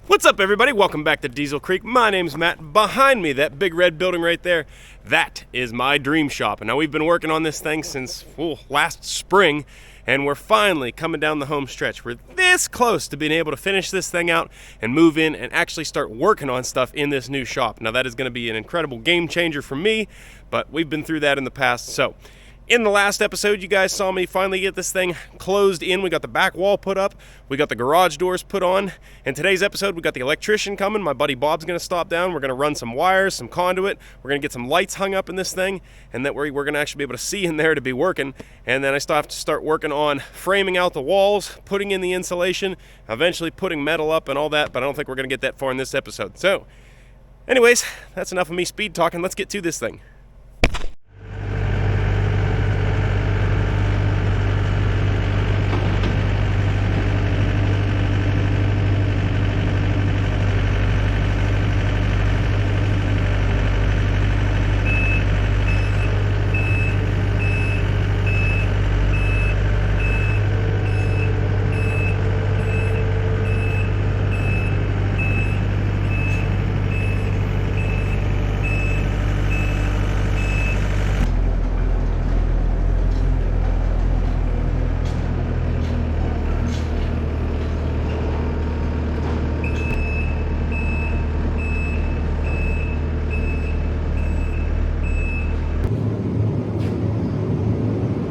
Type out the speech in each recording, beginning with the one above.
What's up, everybody? Welcome back to Diesel Creek. My name's Matt. Behind me, that big red building right there, that is my dream shop. And now we've been working on this thing since last spring, and we're finally coming down the home stretch. We're this close to being able to finish this thing out and move in and actually start working on stuff in this new shop. Now that is going to be an incredible game changer for me, but we've been through that in the past. So in the last episode, you guys saw me finally get this thing closed in. We got the back wall put up. We got the garage doors put on. In today's episode, we got the electrician coming. My buddy Bob's going to stop down. We're going to run some wires, some conduit. We're going to get some lights hung up in this thing, and that we're going to actually be able to see in there to be working. And then I still have to start working on framing out the walls, putting in the insulation, eventually putting metal up and all that, but I don't think we're going to get that far in this episode. So, anyways, that's enough of me speed talking. Let's get to this thing.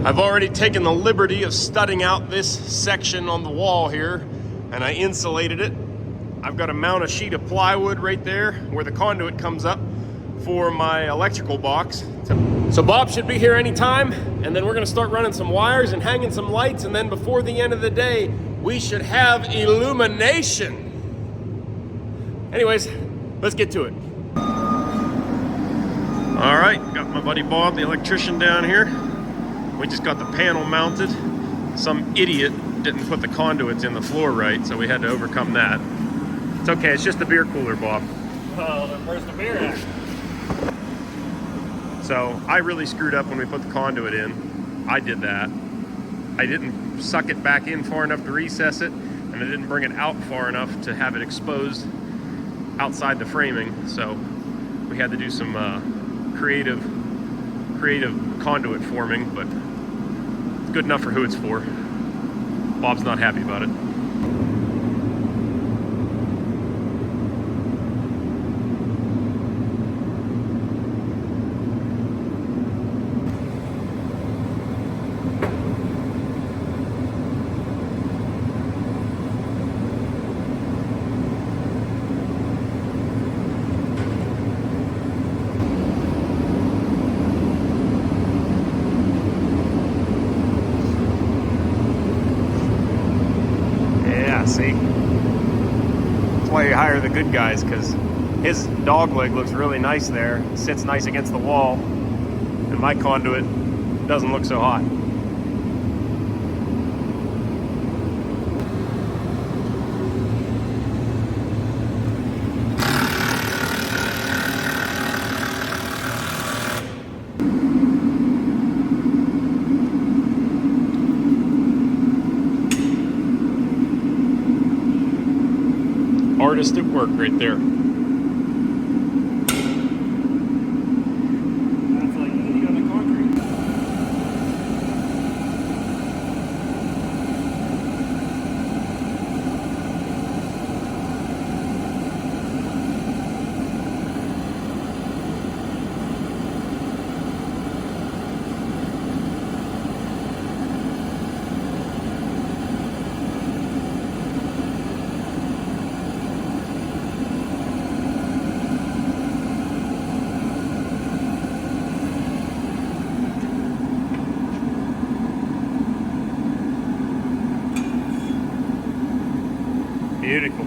I've already taken the liberty of studding out this section on the wall here, and I insulated it. I've got to mount a sheet of plywood right there where the conduit comes up for my electrical box. So Bob should be here anytime, and then we're going to start running some wires and hanging some lights, and then before the end of the day, we should have illumination. Anyways, let's get to it. All right, got my buddy Bob, the electrician, down here. We just got the panel mounted. Some idiot didn't put the conduits in the floor right, so we had to overcome that. It's okay, it's just the beer cooler, Bob. Oh, then where's the beer at? So I really screwed up when we put the conduit in. I did that. I didn't suck it back in far enough to recess it, and I didn't bring it out far enough to have it exposed outside the framing. So we had to do some creative conduit forming, but it's good enough for who it's for. Bob's not happy about it. See? That's why you hire the good guys, because his dog leg looks really nice there, sits nice against the wall, and my conduit doesn't look so hot. Artist at work right there. That's like eating on the concrete. Beautiful.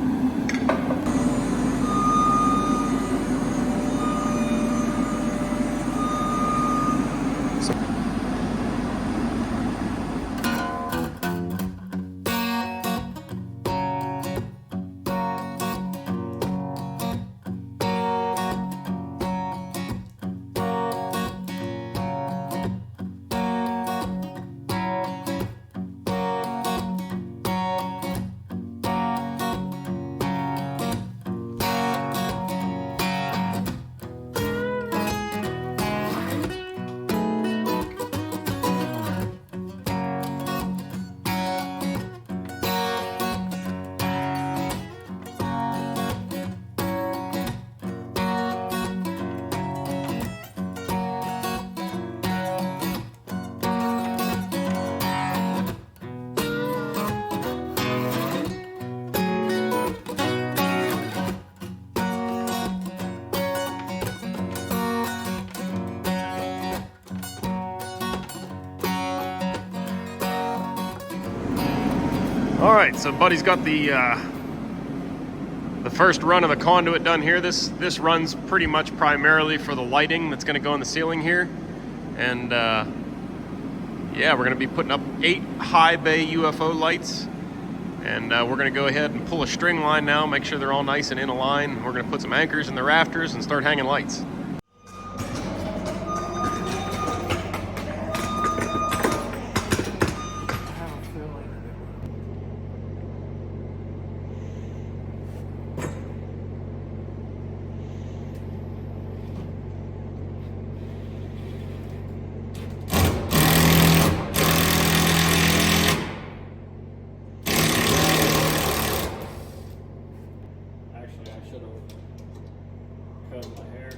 All right, so Buddy's got the first run of the conduit done here. This runs pretty much primarily for the lighting that's going to go in the ceiling here, and yeah, we're going to be putting up 8 high bay UFO lights, and we're going to go ahead and pull a string line now, make sure they're all nice and in a line. We're going to put some anchors in the rafters and start hanging lights. Actually, I should have cut my hair.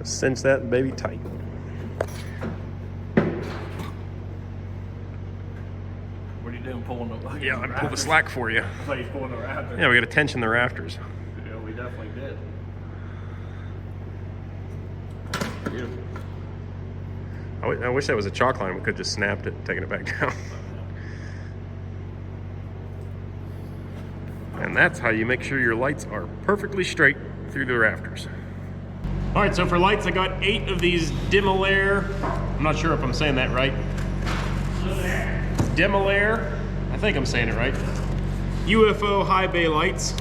Cinch that baby tight. What are you doing pulling the Yeah, I pulled the slack for you. I thought you was pulling the rafters. Yeah, we got to tension the rafters. Yeah, we definitely did. Beautiful. I wish that was a chalk line. We could have just snapped it and taken it back down. And that's how you make sure your lights are perfectly straight through the rafters. All right, so for lights, I got 8 of these Demolaire. I'm not sure if I'm saying that right. Demolaire, I think I'm saying it right. UFO high bay lights.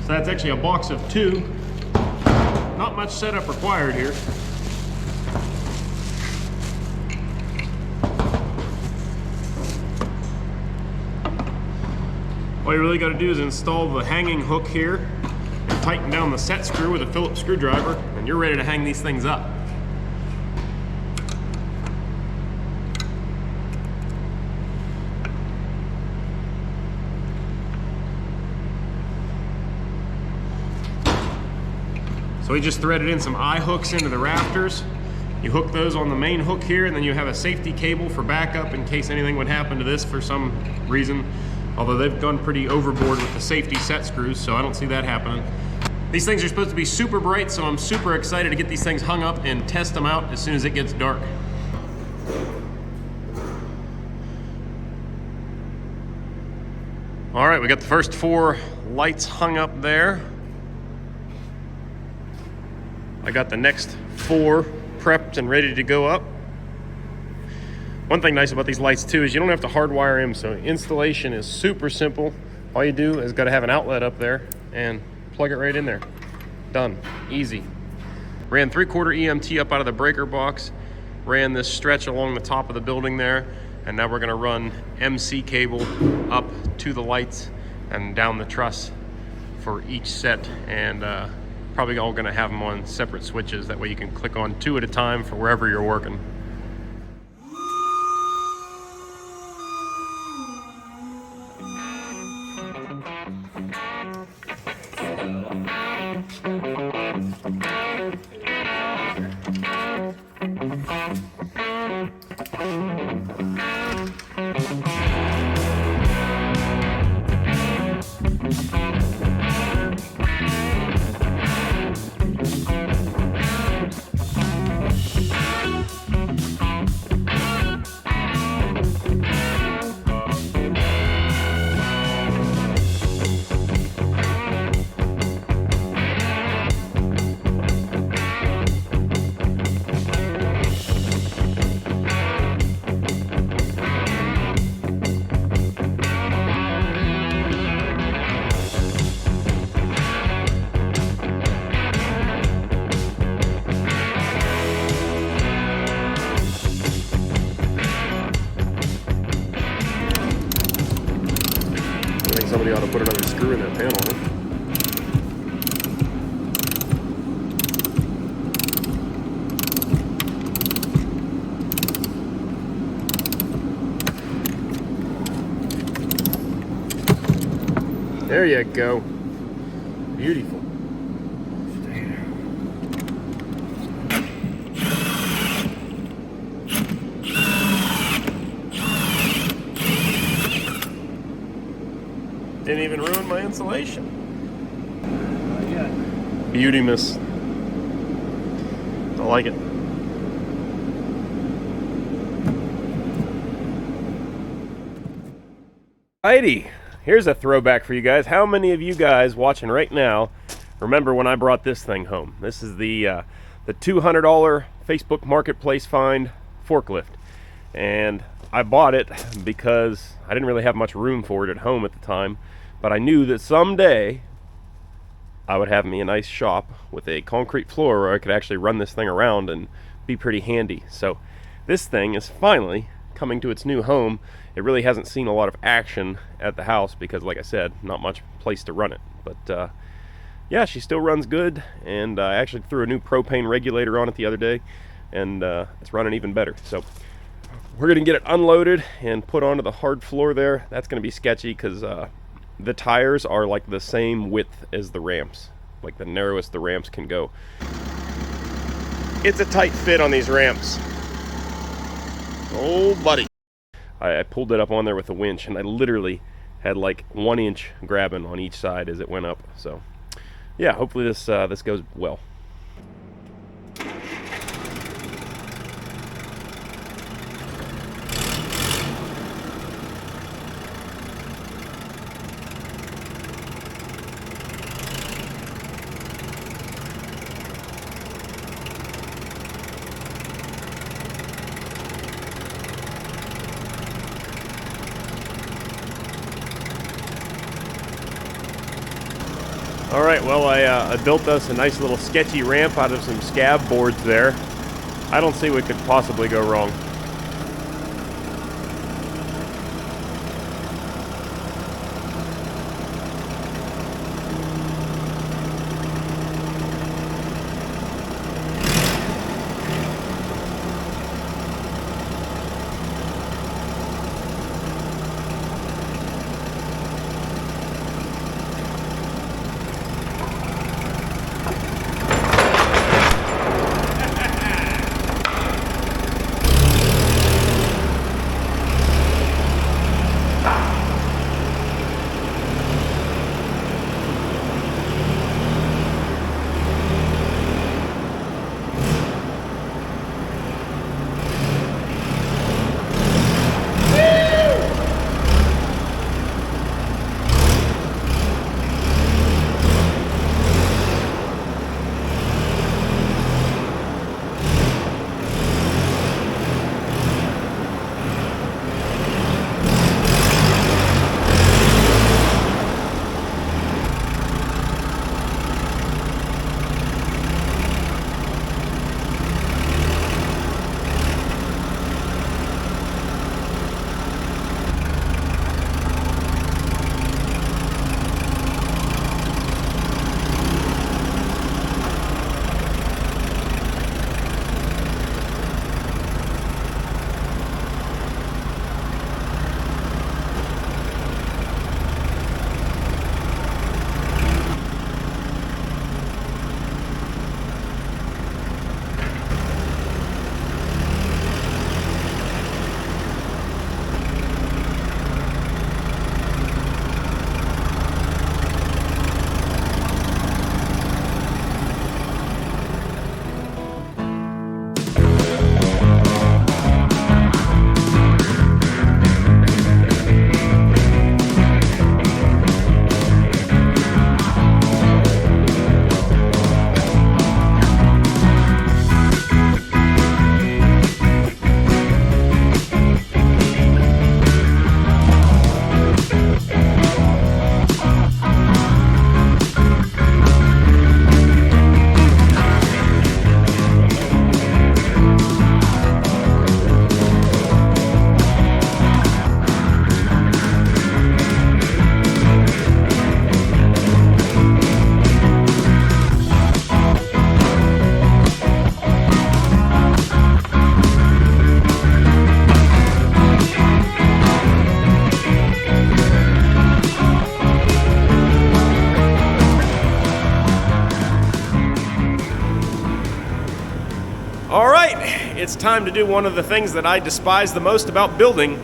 So that's actually a box of 2. Not much setup required here. All you really got to do is install the hanging hook here and tighten down the set screw with a Phillips screwdriver, and you're ready to hang these things up. So we just threaded in some eye hooks into the rafters. You hook those on the main hook here, and then you have a safety cable for backup in case anything would happen to this for some reason. Although they've gone pretty overboard with the safety set screws, so I don't see that happening. These things are supposed to be super bright, so I'm super excited to get these things hung up and test them out as soon as it gets dark. All right, we got the first 4 lights hung up there. I got the next 4 prepped and ready to go up. One thing nice about these lights too is you don't have to hardwire them, so installation is super simple. All you do is got to have an outlet up there and plug it right in there. Done, easy. Ran 3/4 EMT up out of the breaker box, ran this stretch along the top of the building there, and now we're gonna run MC cable up to the lights and down the truss for each set, and probably all gonna have them on separate switches. That way you can click on 2 at a time for wherever you're working. Somebody ought to put another screw in that panel, huh? There you go. Beautiful. Didn't even ruin my insulation. Not yet. Beauty, miss. I like it. Alrighty, here's a throwback for you guys. How many of you guys watching right now remember when I brought this thing home? This is the $200 Facebook Marketplace find forklift. And I bought it because I didn't really have much room for it at home at the time, but I knew that someday I would have me a nice shop with a concrete floor where I could actually run this thing around and be pretty handy. So this thing is finally coming to its new home. It really hasn't seen a lot of action at the house because, like I said, not much place to run it. But yeah, she still runs good, and I actually threw a new propane regulator on it the other day, and it's running even better. So we're gonna get it unloaded and put onto the hard floor there. That's gonna be sketchy because the tires are like the same width as the ramps, like the narrowest the ramps can go. It's a tight fit on these ramps. Oh, buddy. I pulled it up on there with a winch, and I literally had like 1 inch grabbing on each side as it went up. So yeah, hopefully this goes well. All right, well, I built us a nice little sketchy ramp out of some scab boards there. I don't see what could possibly go wrong. It's time to do one of the things that I despise the most about building,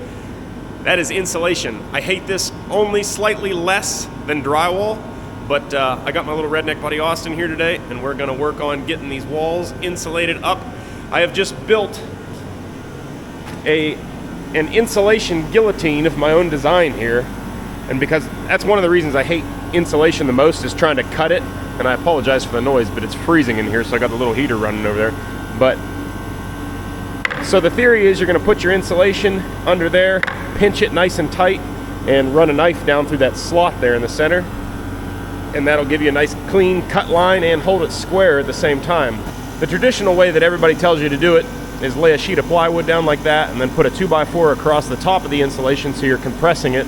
That is insulation. I hate this only slightly less than drywall, but I got my little redneck buddy Austin here today, and we're gonna work on getting these walls insulated up. I have just built an insulation guillotine of my own design here, and because that's one of the reasons I hate insulation the most is trying to cut it. And I apologize for the noise, but it's freezing in here, so I got the little heater running over there. But so the theory is you're going to put your insulation under there, pinch it nice and tight, and run a knife down through that slot there in the center, and that'll give you a nice clean cut line and hold it square at the same time. The traditional way that everybody tells you to do it is lay a sheet of plywood down like that and then put a 2x4 across the top of the insulation so you're compressing it.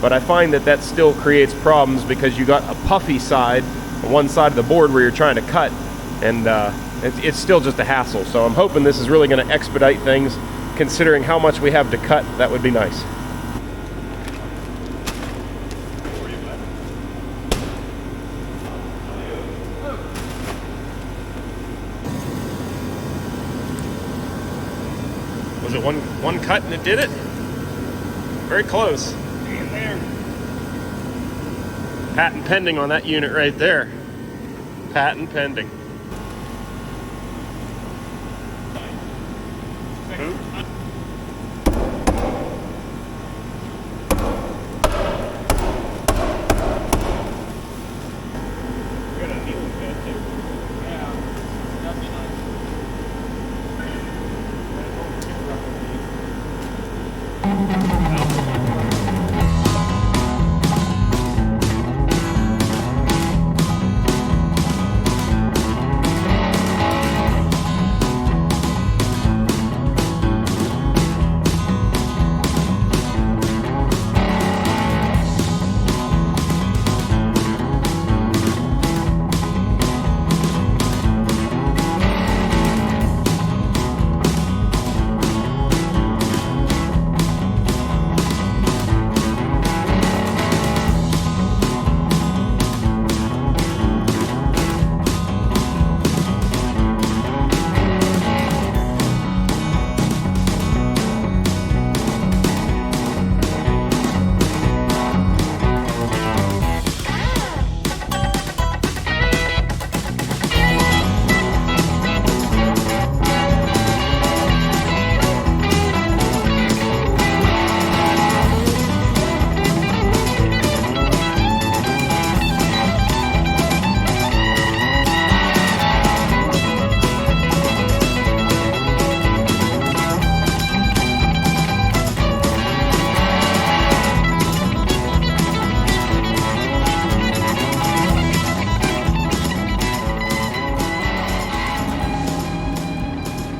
But I find that that still creates problems because you got a puffy side on one side of the board where you're trying to cut, and it's still just a hassle. So I'm hoping this is really going to expedite things. Considering how much we have to cut, that would be nice. Was it one cut and it did it? Very close. In there. Patent pending on that unit right there. Patent pending.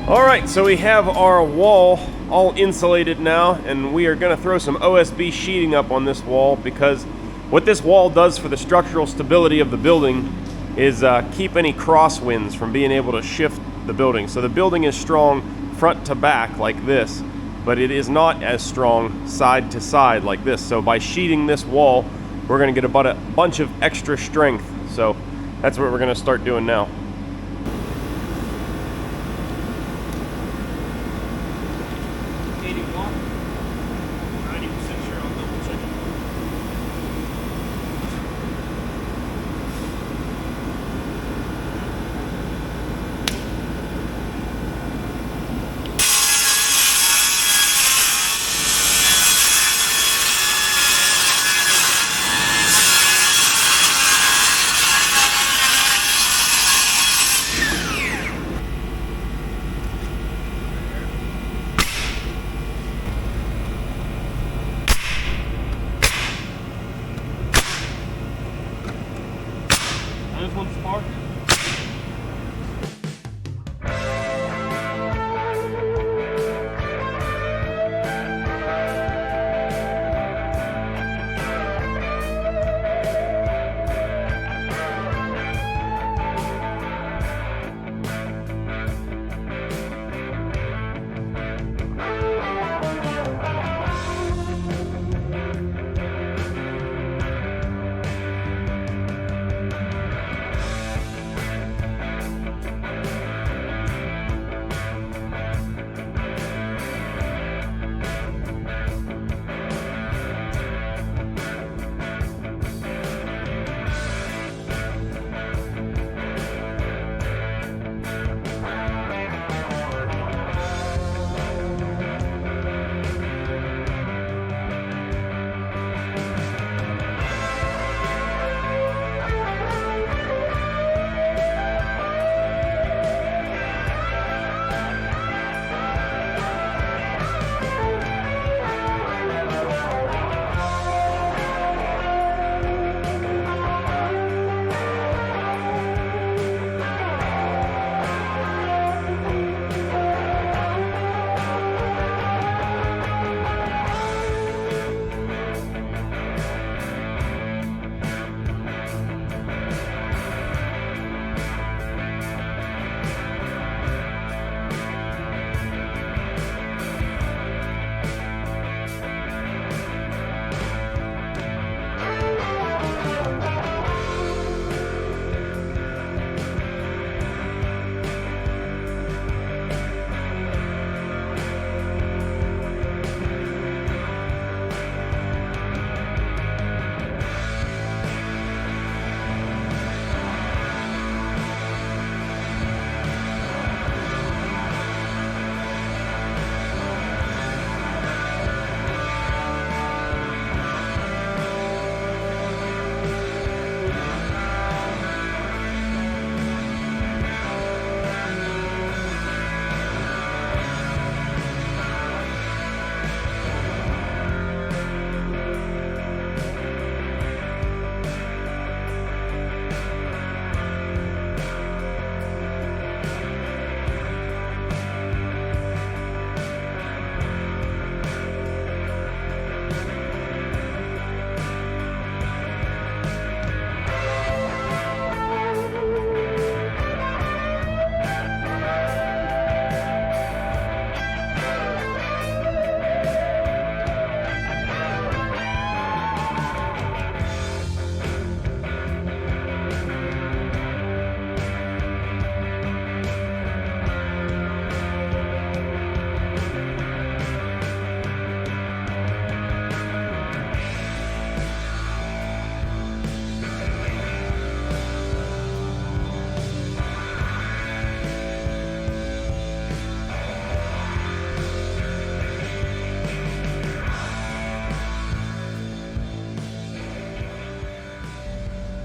Alright, so we have our wall all insulated now, and we are going to throw some OSB sheeting up on this wall, because what this wall does for the structural stability of the building is keep any crosswinds from being able to shift the building. So the building is strong front to back like this, but it is not as strong side to side like this. So by sheeting this wall, we're going to get about a bunch of extra strength. So that's what we're going to start doing now. 90% sure, I'll double check it. There's one spark.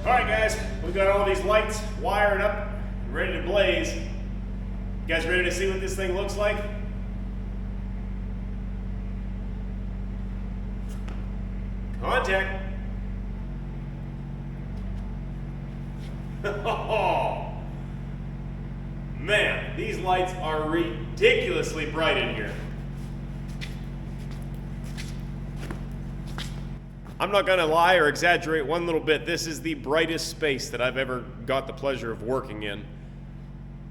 All right, guys, we've got all these lights wired up and ready to blaze. You guys ready to see what this thing looks like? Contact. Oh, man, these lights are ridiculously bright in here. I'm not gonna lie or exaggerate one little bit. This is the brightest space that I've ever got the pleasure of working in.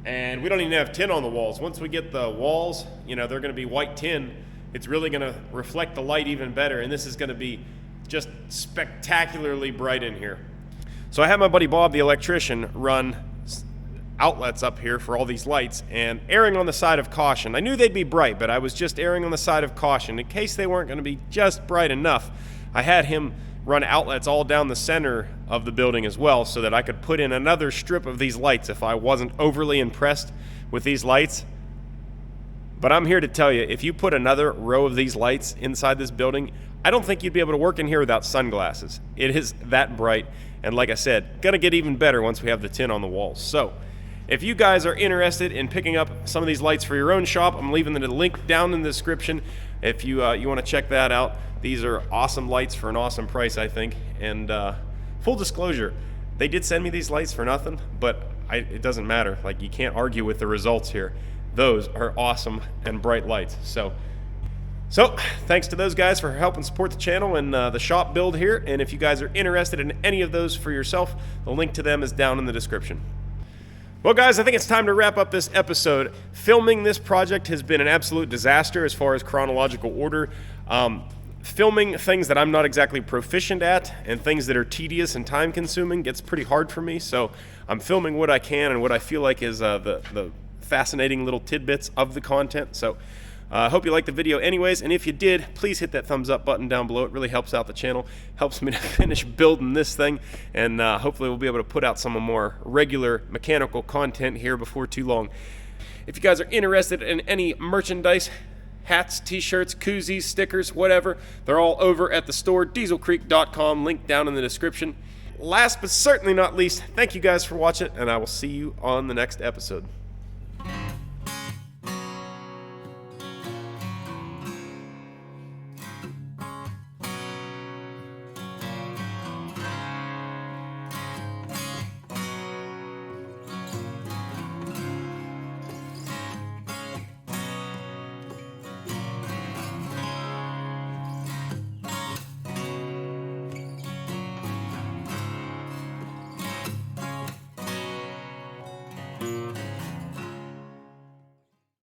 And we don't even have tin on the walls. Once we get the walls, you know, they're gonna be white tin. It's really gonna reflect the light even better, and this is gonna be just spectacularly bright in here. So I had my buddy Bob, the electrician, run outlets up here for all these lights, and erring on the side of caution. I knew they'd be bright, but I was just erring on the side of caution. In case they weren't gonna be just bright enough, I had him run outlets all down the center of the building as well, so that I could put in another strip of these lights if I wasn't overly impressed with these lights. But I'm here to tell you, if you put another row of these lights inside this building, I don't think you'd be able to work in here without sunglasses. It is that bright, and like I said, gonna get even better once we have the tin on the walls. So, if you guys are interested in picking up some of these lights for your own shop, I'm leaving the link down in the description if you want to check that out. These are awesome lights for an awesome price, I think. And full disclosure, they did send me these lights for nothing, but it doesn't matter. Like, you can't argue with the results here. Those are awesome and bright lights. So thanks to those guys for helping support the channel and the shop build here. And if you guys are interested in any of those for yourself, the link to them is down in the description. Well, guys, I think it's time to wrap up this episode. Filming this project has been an absolute disaster as far as chronological order. Filming things that I'm not exactly proficient at and things that are tedious and time-consuming gets pretty hard for me, so I'm filming what I can and what I feel like is the fascinating little tidbits of the content. So I hope you liked the video anyways, and if you did, please hit that thumbs up button down below. It really helps out the channel, helps me to finish building this thing, and hopefully we'll be able to put out some more regular mechanical content here before too long. If you guys are interested in any merchandise, hats, t-shirts, koozies, stickers, whatever, they're all over at the store, dieselcreek.com, link down in the description. Last but certainly not least, thank you guys for watching, and I will see you on the next episode.